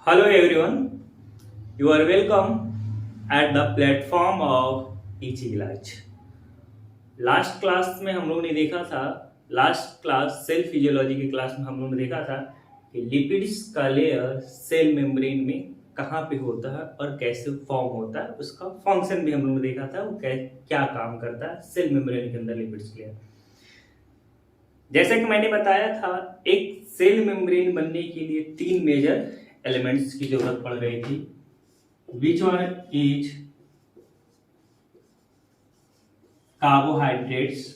Hello everyone, you are welcome at the platform of Easy Ilaj. Last class में हम लोग ने देखा था, लास्ट क्लास सेल फिजियोलॉजी की क्लास में हम लोग ने देखा था कि लिपिड्स का लेयर सेल मेम्ब्रेन में कहाँ पे होता है और कैसे फॉर्म होता है, उसका फंक्शन भी हम लोग ने देखा था, वो क्या काम करता है सेल मेम्ब्रेन के अंदर लिपिड्स लेयर। जैसा कि मैंने बताया था, एक सेल मेम्ब्रेन बनने के लिए तीन मेजर एलिमेंट्स की जरूरत पड़ रही थी। Which one is carbohydrates,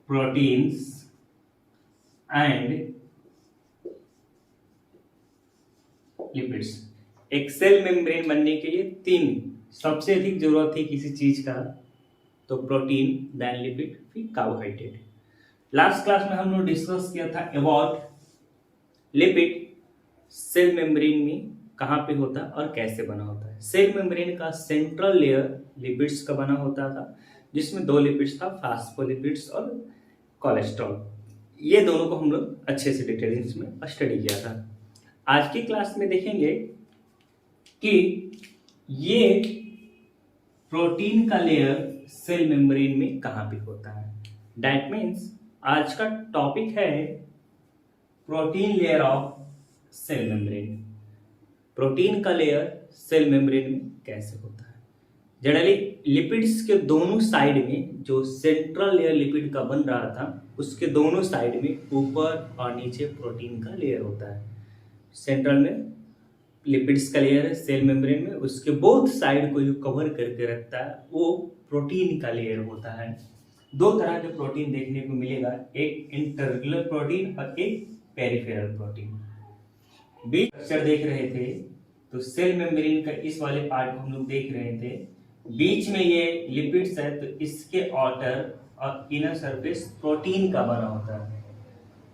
proteins and lipids. एक सेल मेम्ब्रेन बनने के लिए तीन सबसे अधिक जरूरत थी किसी चीज का, तो प्रोटीन, देन लिपिड, फिर कार्बोहाइड्रेट। लास्ट क्लास में हम लोग डिस्कस किया था अबाउट लिपिड सेल मेम्ब्रेन में कहाँ पे होता है और कैसे बना होता है। सेल मेम्ब्रेन का सेंट्रल लेयर लिपिड्स का बना होता था, जिसमें दो लिपिड्स था, फास्फोलिपिड्स और कोलेस्ट्रॉल। ये दोनों को हम लोग अच्छे से डिटेल्स में स्टडी किया था। आज की क्लास में देखेंगे कि ये प्रोटीन का लेयर सेल मेम्ब्रेन में कहाँ पे होता है। दैट मीन्स आज का टॉपिक है protein layer of cell membrane. Protein का लेयर सेल मेम्ब्रेन में कैसे होता है। जनरली लिपिड्स के दोनों साइड में जो सेंट्रल लेयर लिपिड का बन रहा था, उसके दोनों साइड में ऊपर और नीचे प्रोटीन का लेयर होता है। सेंट्रल में लिपिड्स का लेयर है सेल मेम्ब्रेन में, उसके बोथ साइड को जो कवर करके रखता है वो प्रोटीन का लेयर होता है। दो तरह के प्रोटीन देखने को मिलेगा, एक इंटरग्रेनुलर प्रोटीन और एक पेरिफेरल प्रोटीन। बीच स्ट्रक्चर देख रहे थे तो सेल मेम्ब्रेन का इस वाले पार्ट को हम लोग देख रहे थे। बीच में ये लिपिड्स है, तो इसके आउटर और इनर सरफेस प्रोटीन का बना होता है।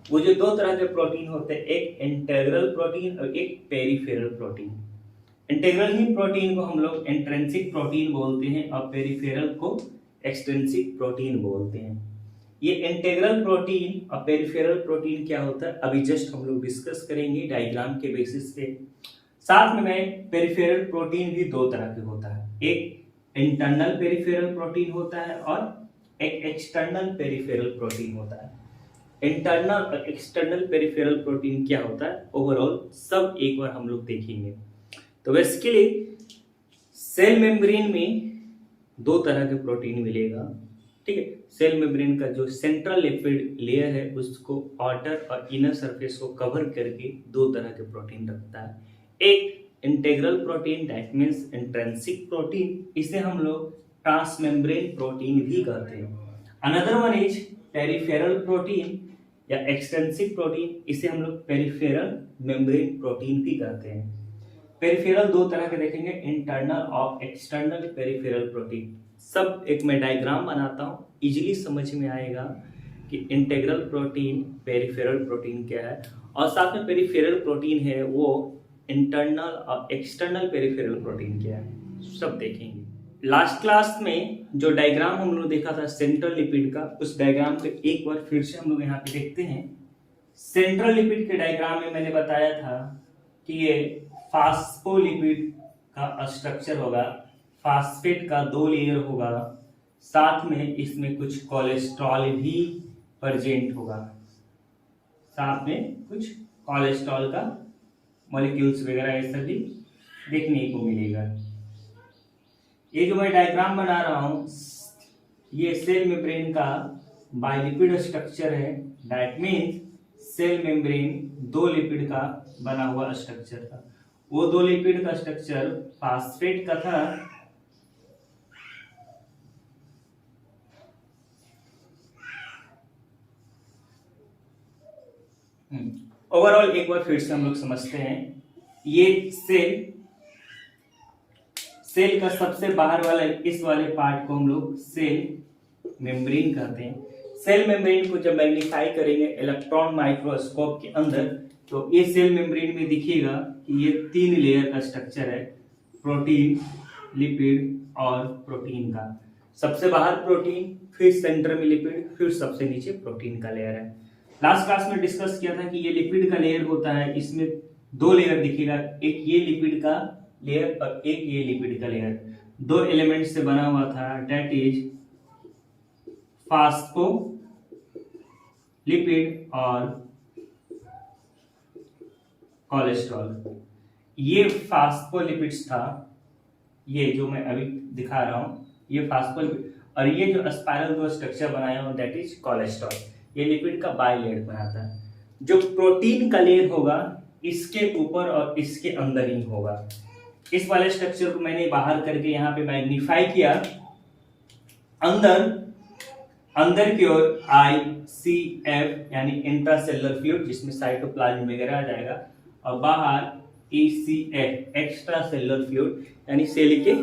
वो जो दो तरह के प्रोटीन होते हैं, एक इंटीग्रल प्रोटीन और एक पेरिफेरल प्रोटीन। इंटीग्रल ही प्रोटीन को हम लोग इंट्रिंसिक प्रोटीन बोलते हैं और पेरिफेरल को एक्सट्रिंसिक प्रोटीन बोलते हैं। ये इंटीग्रल प्रोटीन और पेरिफेरल प्रोटीन क्या होता है अभी जस्ट हम लोग डिस्कस करेंगे डायग्राम के बेसिस पे। साथ में पेरिफेरल प्रोटीन भी दो तरह के होता है, एक इंटरनल पेरिफेरल प्रोटीन होता है और एक एक्सटर्नल पेरिफेरल प्रोटीन होता है। इंटरनल और एक्सटर्नल पेरिफेरल प्रोटीन क्या होता है ओवरऑल सब एक बार हम लोग देखेंगे। तो बेसिकली सेल मेम्ब्रेन में दो तरह के प्रोटीन मिलेगा, ठीक है। सेल मेम्ब्रेन का जो सेंट्रल लिपिड लेयर है उसको आउटर और इनर सरफेस को कवर करके दो तरह के प्रोटीन रखता है। एक integral protein, that means intrinsic protein, इसे हम लोग ट्रांसमेम्ब्रेन प्रोटीन भी कहते हैं। Another one is peripheral protein या एक्सट्रिंसिक प्रोटीन, इसे हम लोग पेरिफेरल मेम्ब्रेन प्रोटीन भी कहते हैं। पेरिफेरल दो तरह के देखेंगे, इंटरनल और एक्सटर्नल पेरिफेरल प्रोटीन। सब एक मैं डायग्राम बनाता हूँ, इजीली समझ में आएगा कि इंटीग्रल प्रोटीन, पेरिफेरल प्रोटीन क्या है, और साथ में पेरिफेरल प्रोटीन है वो इंटरनल और एक्सटर्नल पेरिफेरल प्रोटीन क्या है, सब देखेंगे। लास्ट क्लास में जो डायग्राम हम लोग देखा था सेंट्रल लिपिड का, उस डायग्राम को एक बार फिर से हम लोग यहाँ पे देखते हैं। सेंट्रल लिपिड के डायग्राम में मैंने बताया था कि ये फास्फोलिपिड का स्ट्रक्चर होगा, फास्फेट का दो लेयर होगा, साथ में इसमें कुछ कोलेस्ट्रॉल भी प्रेजेंट होगा, साथ में कुछ कोलेस्ट्रॉल का मॉलिक्यूल्स वगैरह ये सब भी देखने को मिलेगा। ये जो मैं डायग्राम बना रहा हूँ ये सेल मेम्ब्रेन का बाइलिपिड स्ट्रक्चर है। दैट मीन्स सेल मेम्ब्रेन दो लिपिड का बना हुआ स्ट्रक्चर था। वो दो लिपिड का स्ट्रक्चर फास्फेट का था ओवरऑल एक बार फिर से हम लोग समझते हैं। ये सेल का सबसे बाहर वाला इस वाले पार्ट को हम लोग सेल मेम्ब्रेन कहते हैं। सेल मेम्ब्रेन को जब मैग्नीफाई करेंगे इलेक्ट्रॉन माइक्रोस्कोप के अंदर, तो ये सेल मेम्ब्रेन में दिखेगा कि ये तीन लेयर का स्ट्रक्चर है, प्रोटीन, लिपिड और प्रोटीन का। सबसे बाहर प्रोटीन, फिर सेंटर में लिपिड, फिर सबसे नीचे प्रोटीन का लेयर है। लास्ट क्लास में डिस्कस किया था कि ये लिपिड का लेयर होता है, इसमें दो लेयर दिखेगा, एक ये लिपिड का लेयर और एक ये लिपिड का लेयर, दो एलिमेंट से बना हुआ था, डेट इज फास्फोलिपिड और कोलेस्ट्रॉल। ये फास्फोलिपिड्स था, ये जो मैं अभी दिखा रहा हूं ये फास्फोलिपिड, और ये जो स्पाइरल जो स्ट्रक्चर बनाया हूं दैट इज कोलेस्ट्रॉल। ये लिपिड का बाइलेयर बनाता है। जो प्रोटीन का लेयर होगा इसके ऊपर और इसके अंदर ही होगा। इस वाले स्ट्रक्चर को मैंने बाहर करके यहाँ पे मैग्नीफाई किया, अंदर की ओर ICF यानी इंट्रासेलुलर फ्लूइड जिसमें साइटोप्लाज्म वगैरह आ जाएगा, और बाहर ECF एक्स्ट्रा सेलुलर फ्लूइड यानी सेल के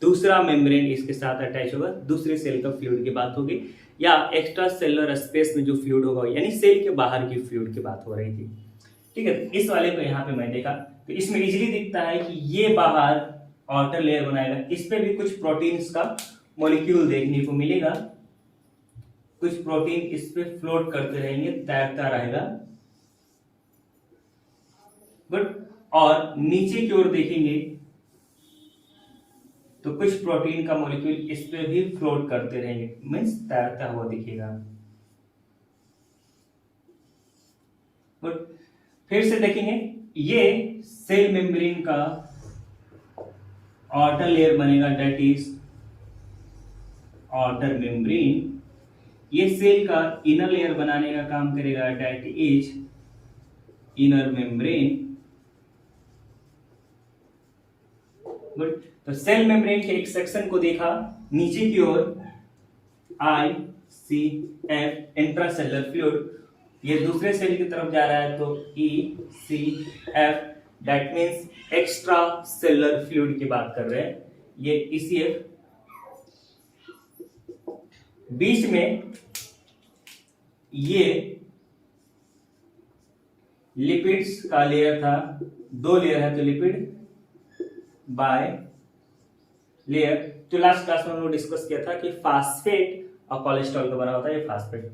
दूसरा मेम्ब्रेन इसके साथ अटैच होगा, दूसरे सेल का फ्लूइड की बात होगी, या एक्स्ट्रा सेलुलर स्पेस में जो फ्लूइड होगा यानी सेल के बाहर की फ्लूइड की बात हो रही थी। ठीक है, इस वाले को यहाँ पे मैं देखा तो इसमें इजीली दिखता है कि ये बाहर आउटर लेयर बनाएगा, इस पे भी कुछ प्रोटीन्स का मॉलिक्यूल देखने को मिलेगा, कुछ प्रोटीन इस पे फ्लोट करते रहेंगे, तैरता रहेगा। गुड। और नीचे की ओर देखेंगे तो कुछ प्रोटीन का मॉलिक्यूल इस पे भी फ्लोट करते रहेंगे, मींस तैरता हुआ दिखेगा। गुड। फिर से देखेंगे ये सेल मेम्ब्रेन का आउटर लेयर बनेगा, दैट इज आउटर मेम्ब्रेन। ये सेल का इनर लेयर बनाने का काम करेगा, that is inner membrane. Good. तो सेल मेम्ब्रेन के एक सेक्शन को देखा, नीचे की ओर ICF इंट्रासेलुलर फ्लूइड, ये दूसरे सेल की तरफ जा रहा है तो ECF that means extra cellular fluid की बात कर रहे हैं। ये ECF बीच में ये लिपिड्स का लेयर था, दो लेयर है तो लिपिड बाय लेयर। तो लास्ट क्लास में हम लोग डिस्कस किया था कि फास्फेट और कोलेस्ट्रॉल का बना होता है ये फास्फेट।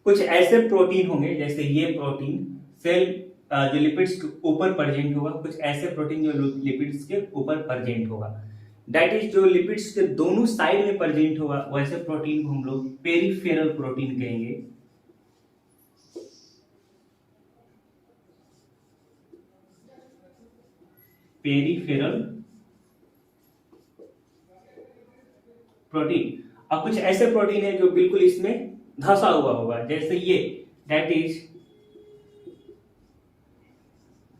कुछ ऐसे प्रोटीन होंगे जैसे ये प्रोटीन सेल जो लिपिड्स के ऊपर प्रेजेंट होगा, कुछ ऐसे प्रोटीन जो लिपिड्स के ऊपर प्रेजेंट होगा, दैट इज जो लिपिड्स के दोनों साइड में प्रेजेंट होगा वैसे प्रोटीन को हम लोग पेरिफेरल प्रोटीन कहेंगे। Peripheral protein. और कुछ ऐसे प्रोटीन है जो बिल्कुल इसमें धंसा हुआ होगा, जैसे ये दैट इज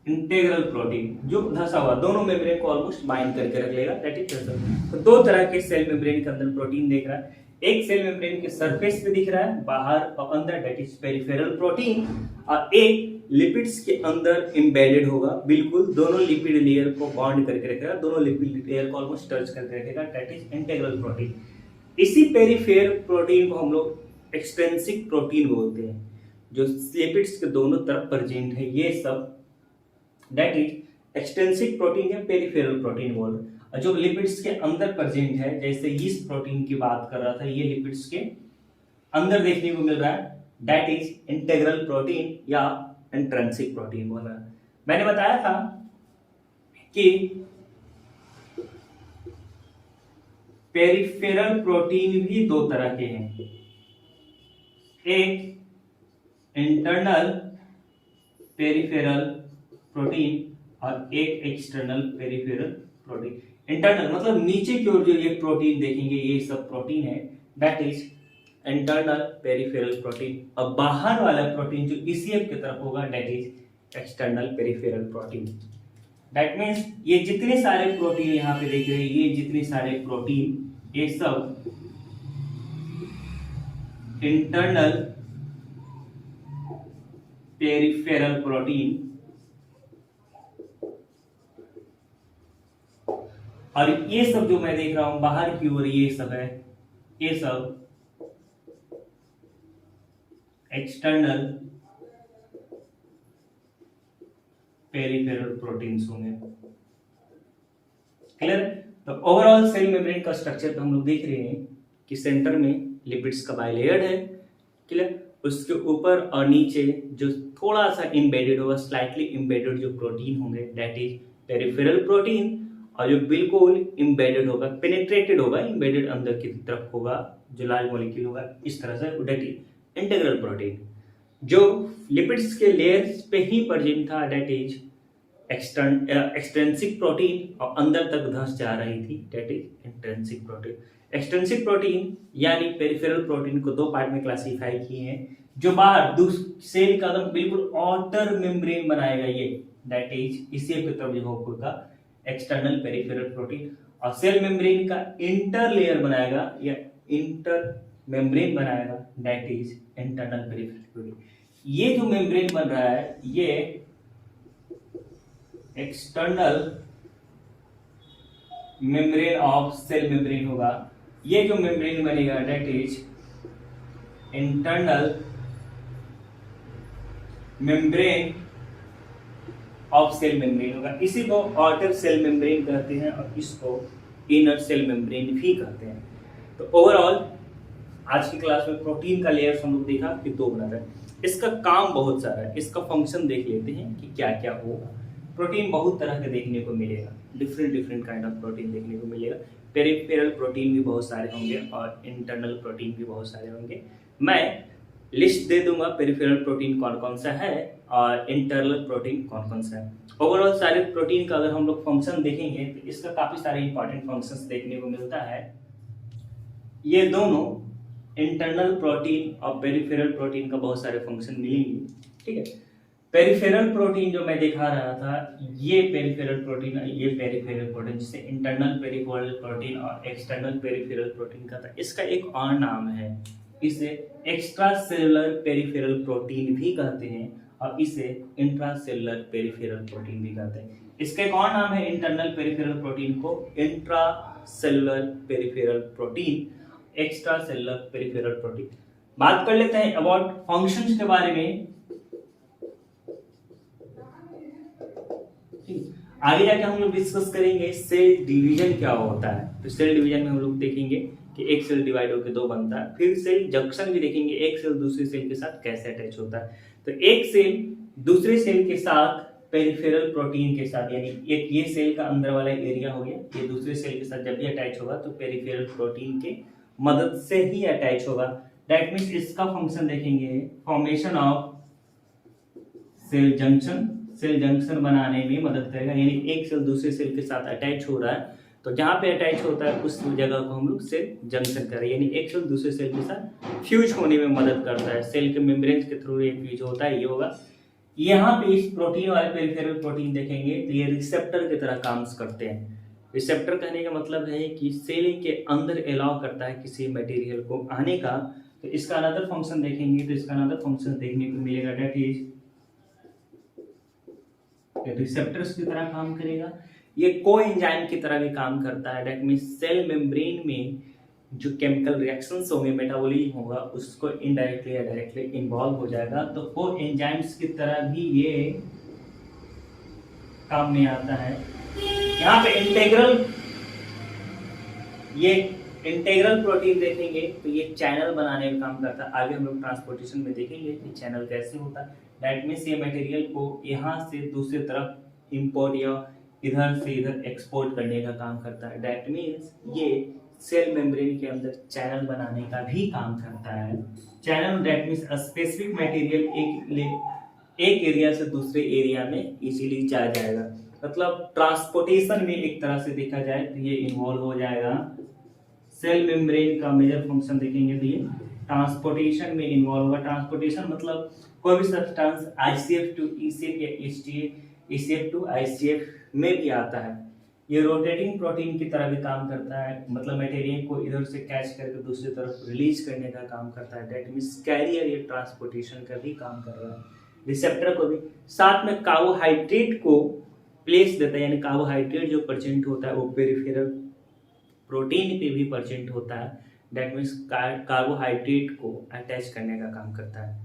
इंटीग्रल प्रोटीन, जो धंसा हुआ दोनों मेम्ब्रेन को ऑलमोस्ट बाइंड करके रख लेगा, दैट इज। तो दो तरह के सेल मेम्ब्रेन के अंदर प्रोटीन देख रहा है, एक सेल मेम्ब्रेन के सरफेस पे दिख रहा है बाहर और अंदर, दैट इज पेरिफेरल प्रोटीन, और एक लिपिड्स के अंदर एम्बेडेड होगा, बिल्कुल दोनों लिपिड लेयर को बॉन्ड करके रखेगा, दोनों लिपिड लेयर को ऑलमोस्ट टच करके रखेगा, दैट इज इंटीग्रल प्रोटीन। इसी पेरिफेरल प्रोटीन को हम लोग एक्सट्रिंसिक प्रोटीन बोलते हैं, जो लिपिड्स के दोनों तरफ प्रेजेंट है, ये सब दैट इज एक्सट्रिंसिक प्रोटीन या पेरिफेरल प्रोटीन बोल रहे हैं। और जो लिपिड्स के अंदर प्रेजेंट है, जैसे इस प्रोटीन की बात कर रहा था, ये लिपिड्स के अंदर देखने को मिल रहा है, दैट इज इंटीग्रल प्रोटीन या इंट्रिंसिक प्रोटीन बोल रहा है। मैंने बताया था कि पेरिफेरल प्रोटीन भी दो तरह के हैं, एक इंटरनल पेरिफेरल प्रोटीन और एक एक्सटर्नल पेरिफेरल प्रोटीन। इंटरनल मतलब नीचे की ओर जो ये प्रोटीन देखेंगे ये सब प्रोटीन है, that is internal peripheral protein, और बाहर वाला प्रोटीन जो ECF की तरफ होगा that is external peripheral protein. That means ये जितने सारे प्रोटीन यहाँ पे देख रहे हैं, ये जितने सारे प्रोटीन ये सब इंटरनल पेरिफेरल प्रोटीन, और ये सब जो मैं देख रहा हूं बाहर की ओर ये सब है, ये सब एक्सटर्नल पेरिफेरल प्रोटीन्स होंगे। क्लियर है? तो ओवरऑल सेल मेम्ब्रेन का स्ट्रक्चर तो हम लोग देख रहे हैं कि सेंटर में लिपिड्स का बाइलेयर्ड है, क्लियर, उसके ऊपर और नीचे जो थोड़ा सा इम्बेडेड होगा, स्लाइटली इम्बेडेड जो प्रोटीन होंगे, दैट इज पेरिफेरल प्रोटीन। और जो बिल्कुल इम्बेडेड होगा, पेनिट्रेटेड होगा, इम्बेडेड अंदर की तरफ होगा, जो लार्ज मॉलिक्यूल होगा, इस तरह say that is integral protein. जो लिपिड्स के लेयर्स पे ही प्रेजेंट था, दैट इज एक्सट्रेंसिक प्रोटीन, और अंदर तक धंस जा रही थी, that is intrinsic protein. Extrinsic protein यानी पेरिफेरल प्रोटीन को दो पार्ट में क्लासिफाई किए हैं। जो बाहर सेल का एकदम बिल्कुल आउटर मेम्ब्रेन बनाएगा, ये दैट इज इसी की तरफ जो होगा एक्सटर्नल पेरिफेरल प्रोटीन, और सेल मेम्ब्रेन का इंटर लेयर बनाएगा या इंटर मेम्ब्रेन बनाएगा, that is internal peripheral protein. ये जो मेम्ब्रेन बन रहा है ये external membrane of cell membrane होगा। ये जो मेम्ब्रेन बनेगा that is internal membrane of cell membrane होगा। इसी को आउटर सेल मेम्ब्रेन कहते हैं और इसको इनर सेल मेम्ब्रेन भी कहते हैं। तो ओवरऑल आज की क्लास में प्रोटीन का लेयर हम लोग देखा कि दो बना है। इसका काम बहुत सारा है, इसका फंक्शन देख लेते हैं कि क्या क्या होगा। प्रोटीन बहुत तरह के देखने को मिलेगा, डिफरेंट काइंड ऑफ प्रोटीन देखने को मिलेगा। पेरिफेरल प्रोटीन भी बहुत सारे होंगे और इंटरनल प्रोटीन भी बहुत सारे होंगे। मैं लिस्ट दे दूंगा पेरिफेरल प्रोटीन कौन कौन सा है और इंटरनल प्रोटीन कौन कौन सा है। ओवरऑल सारे प्रोटीन का अगर हम लोग फंक्शन देखेंगे तो इसका काफी सारे इंपॉर्टेंट फंक्शंस देखने को मिलता है। ये दोनों इंटरनल प्रोटीन और पेरिफेरल प्रोटीन का बहुत सारे फंक्शन मिलेंगे, ठीक है। पेरिफेरल प्रोटीन जो मैं दिखा रहा था, ये पेरिफेरल प्रोटीन, ये पेरिफेरल प्रोटीन, जिसे इंटरनल पेरिफेरल प्रोटीन और एक्सटर्नल पेरिफेरल प्रोटीन का था। इसका एक और नाम है, इसे एक्स्ट्रा सेलुलर पेरिफेरल प्रोटीन भी कहते हैं और इसे इंट्रासेलुलर पेरिफेरल प्रोटीन भी कहते हैं। इसका एक और नाम है इंटरनल पेरिफेरल प्रोटीन को intracellular peripheral protein, extra cellular peripheral protein. बात कर लेते हैं अबाउट फंक्शंस के बारे में। आगे जाके हम लोग डिस्कस करेंगे सेल डिवीजन क्या होता है। तो सेल डिवीजन में हम लोग देखेंगे कि एक सेल डिवाइड होकर दो बनता है। फिर सेल जंक्शन भी देखेंगे, एक सेल दूसरे सेल के साथ कैसे अटैच होता है। तो एक सेल दूसरे सेल के साथ पेरिफेरल प्रोटीन के साथ, यानी एक ये सेल का अंदर वाला एरिया हो गया, ये दूसरे सेल के साथ जब भी अटैच होगा तो पेरिफेरल प्रोटीन के मदद से ही अटैच होगा। दैट मीन्स इसका फंक्शन देखेंगे, formation of cell junction, cell junction बनाने में मदद करेगा। यानी एक सेल दूसरे सेल के साथ अटैच हो रहा है तो जहां पे अटैच होता है उस जगह को हम लोग सेल जंक्शन करें, यानी एक सेल दूसरे सेल के साथ फ्यूज होने में मदद करता है। सेल के मेम्ब्रेन के थ्रू ये फ्यूज होता है, ये होगा। यहाँ पे इस प्रोटीन वाले पेरिफेरल प्रोटीन देखेंगे तो ये रिसेप्टर की तरह काम करते हैं। रिसेप्टर कहने का मतलब है कि सेल के अंदर अलाउ करता है किसी मटेरियल को आने का। तो इसका अनदर फंक्शन देखेंगे तो इसका अनदर फंक्शन देखने को मिलेगा, दैट इज रिसेप्टर्स की तरह काम करेगा। ये कोएंजाइम की तरह भी काम करता है। दैट मींस सेल मेम्ब्रेन में जो केमिकल रिएक्शंस होंगे, मेटाबॉलिज्म होगा, उसको इनडायरेक्टली या डायरेक्टली इन्वॉल्व हो जाएगा। तो कोएंजाइम्स की तरह भी ये काम में आता है। यहाँ पे इंटेग्रल प्रोटीन देखेंगे तो ये चैनल बनाने का काम करता है। आगे हम लोग ट्रांसपोर्टेशन में देखेंगे कि चैनल कैसे होता है। दैट मीन्स ये मटेरियल को यहाँ से दूसरी तरफ इंपोर्ट या इधर से इधर एक्सपोर्ट करने का काम करता है। दैट मीन्स ये सेल मेम्ब्रेन के अंदर चैनल बनाने का भी काम करता है। Channel that means specific material एक एरिया से दूसरे एरिया में इजीली जा जाएगा। मतलब ट्रांसपोर्टेशन में एक तरह से देखा जाए तो ये इन्वॉल्व हो जाएगा। सेल मेम्ब्रेन का मेजर फंक्शन देखेंगे तो ये ट्रांसपोर्टेशन में इन्वॉल्व होगा। ट्रांसपोर्टेशन मतलब कोई भी सब्सटेंस ICF टू ECF या ECF टू ICF में भी आता है। ये रोटेटिंग प्रोटीन की तरह भी काम करता है, मतलब मटेरियल को इधर से कैच करके दूसरी तरफ रिलीज करने का काम करता है। दैट मींस कैरियर ये ट्रांसपोर्टेशन का भी काम कर रहा है। रिसेप्टर को भी साथ में कार्बोहाइड्रेट को प्लेस देता है, यानी कार्बोहाइड्रेट जो प्रेजेंट होता है वो पेरिफेरल प्रोटीन पे भी प्रेजेंट होता है। दैट मीन्स कार्बोहाइड्रेट को अटैच करने का काम करता है।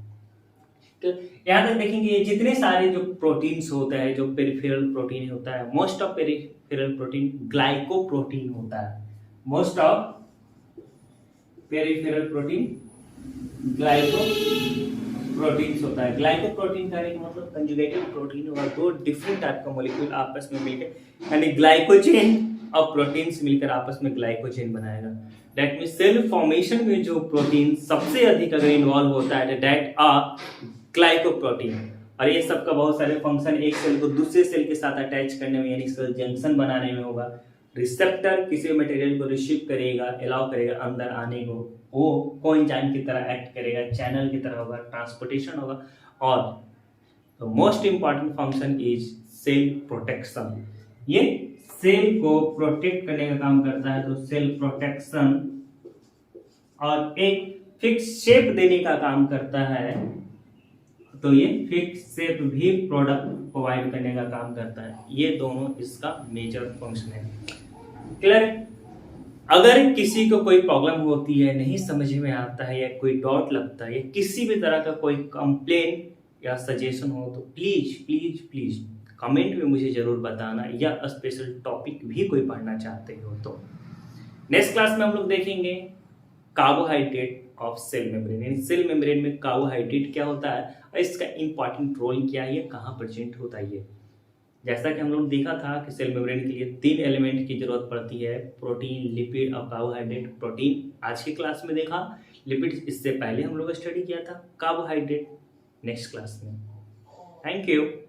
तो यहाँ तक देखेंगे जितने सारे जो प्रोटीन्स होते हैं, जो पेरिफेरल प्रोटीन होता है, most of peripheral protein glycoprotein होता है। Most of peripheral protein glycoproteins होता है। ग्लाइकोप्रोटीन का एक मतलब कंजुगेटेड प्रोटीन होगा, दो डिफरेंट टाइप का मॉलिक्यूल आपस में मिलकर यानी ग्लाइकोजेन और प्रोटीन्स मिलकर आपस में ग्लाइकोजेन बनाएगा। दैट मींस सेल फॉर्मेशन में जो प्रोटीन सबसे अधिक अगर इन्वॉल्व होता है दैट आर ग्लाइकोप्रोटीन। और ये सबका बहुत सारे फंक्शन, एक सेल को दूसरे सेल के साथ अटैच करने में यानी सेल जंक्शन बनाने में होगा। रिसेप्टर किसी मटेरियल को रिसीव करेगा, अलाउ करेगा अंदर आने को, वो कोएंजाइम की तरह एक्ट करेगा, चैनल की तरह होगा, ट्रांसपोर्टेशन होगा। और तो most important function is cell protection. ये सेल को प्रोटेक्ट करने का काम करता है, तो सेल प्रोटेक्शन और एक फिक्स शेप देने का काम करता है, तो ये फिक्स शेप भी प्रोडक्ट प्रोवाइड करने का काम करता है। ये दोनों इसका मेजर फंक्शन है। क्लियर? अगर किसी को कोई प्रॉब्लम होती है, नहीं समझ में आता है या कोई डाउट लगता है या किसी भी तरह का कोई कंप्लेन या सजेशन हो तो प्लीज प्लीज प्लीज कमेंट में मुझे जरूर बताना, या स्पेशल टॉपिक भी कोई पढ़ना चाहते हो तो। नेक्स्ट क्लास में हम लोग देखेंगे कार्बोहाइड्रेट ऑफ सेल मेम्ब्रेन, यानी सेल मेम्ब्रेन में कार्बोहाइड्रेट क्या होता है और इसका इंपॉर्टेंट रोल क्या है, कहाँ प्रेजेंट होता है। जैसा कि हम लोग देखा था कि सेल मेम्ब्रेन के लिए 3 एलिमेंट की जरूरत पड़ती है, प्रोटीन, लिपिड और कार्बोहाइड्रेट। प्रोटीन आज की क्लास में देखा, लिपिड इससे पहले हम लोग स्टडी किया था, कार्बोहाइड्रेट नेक्स्ट क्लास में। Thank you.